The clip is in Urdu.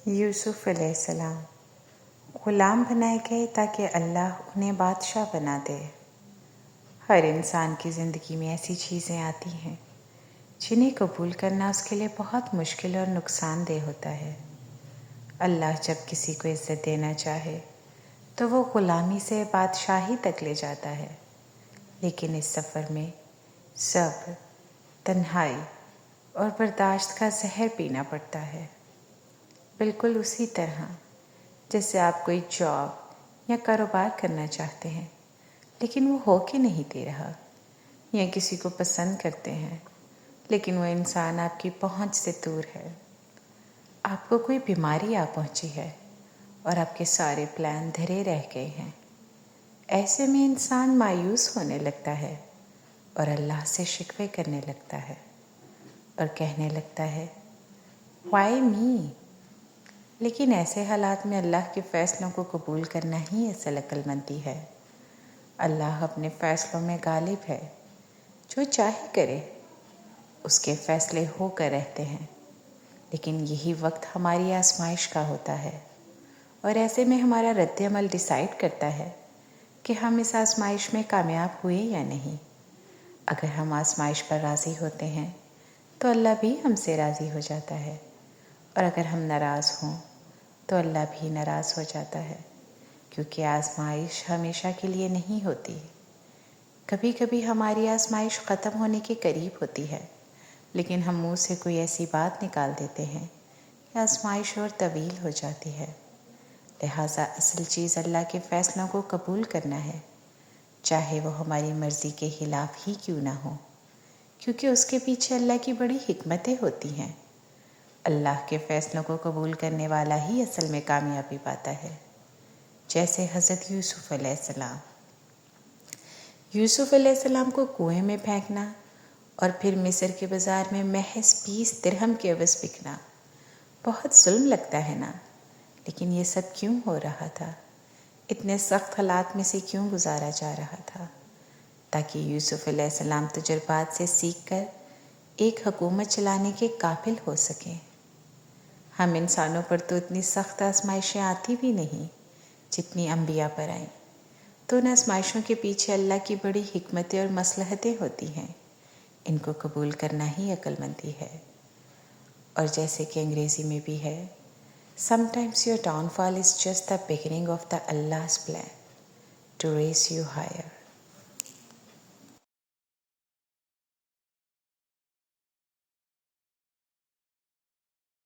یوسف علیہ السلام غلام بنائے گئے تاکہ اللہ انہیں بادشاہ بنا دے۔ ہر انسان کی زندگی میں ایسی چیزیں آتی ہیں جنہیں قبول کرنا اس کے لیے بہت مشکل اور نقصان دہ ہوتا ہے۔ اللہ جب کسی کو عزت دینا چاہے تو وہ غلامی سے بادشاہی تک لے جاتا ہے، لیکن اس سفر میں صبر، تنہائی اور برداشت کا زہر پینا پڑتا ہے۔ بالکل اسی طرح جیسے آپ کوئی جاب یا کاروبار کرنا چاہتے ہیں لیکن وہ ہو کے نہیں دے رہا، یا کسی کو پسند کرتے ہیں لیکن وہ انسان آپ کی پہنچ سے دور ہے۔ آپ کو کوئی بیماری آ پہنچی ہے اور آپ کے سارے پلان دھرے رہ گئے ہیں۔ ایسے میں انسان مایوس ہونے لگتا ہے اور اللہ سے شکوے کرنے لگتا ہے اور کہنے لگتا ہے وائی می؟ لیکن ایسے حالات میں اللہ کے فیصلوں کو قبول کرنا ہی اصل عقل مندی ہے۔ اللہ اپنے فیصلوں میں غالب ہے، جو چاہے کرے، اس کے فیصلے ہو کر رہتے ہیں۔ لیکن یہی وقت ہماری آزمائش کا ہوتا ہے، اور ایسے میں ہمارا رد عمل ڈیسائیڈ کرتا ہے کہ ہم اس آزمائش میں کامیاب ہوئے یا نہیں۔ اگر ہم آزمائش پر راضی ہوتے ہیں تو اللہ بھی ہم سے راضی ہو جاتا ہے، اور اگر ہم ناراض ہوں تو اللہ بھی ناراض ہو جاتا ہے، کیونکہ آزمائش ہمیشہ کے لیے نہیں ہوتی۔ کبھی کبھی ہماری آزمائش ختم ہونے کے قریب ہوتی ہے، لیکن ہم منہ سے کوئی ایسی بات نکال دیتے ہیں کہ آزمائش اور طویل ہو جاتی ہے۔ لہٰذا اصل چیز اللہ کے فیصلوں کو قبول کرنا ہے، چاہے وہ ہماری مرضی کے خلاف ہی کیوں نہ ہو، کیونکہ اس کے پیچھے اللہ کی بڑی حکمتیں ہوتی ہیں۔ اللہ کے فیصلوں کو قبول کرنے والا ہی اصل میں کامیابی پاتا ہے۔ جیسے حضرت یوسف علیہ السلام۔ یوسف علیہ السلام کو کنویں میں پھینکنا اور پھر مصر کے بازار میں محض 20 درہم کے عوض بکنا بہت ظلم لگتا ہے نا؟ لیکن یہ سب کیوں ہو رہا تھا؟ اتنے سخت حالات میں سے کیوں گزارا جا رہا تھا؟ تاکہ یوسف علیہ السلام تجربات سے سیکھ کر ایک حکومت چلانے کے قابل ہو سکیں۔ ہم انسانوں پر تو اتنی سخت آزمائشیں آتی بھی نہیں جتنی انبیاء پر آئیں، تو ان آزمائشوں کے پیچھے اللہ کی بڑی حکمتیں اور مصلحتیں ہوتی ہیں۔ ان کو قبول کرنا ہی عقل مندی ہے۔ اور جیسے کہ انگریزی میں بھی ہے، Sometimes your downfall is just the beginning of the Allah's plan to raise you higher۔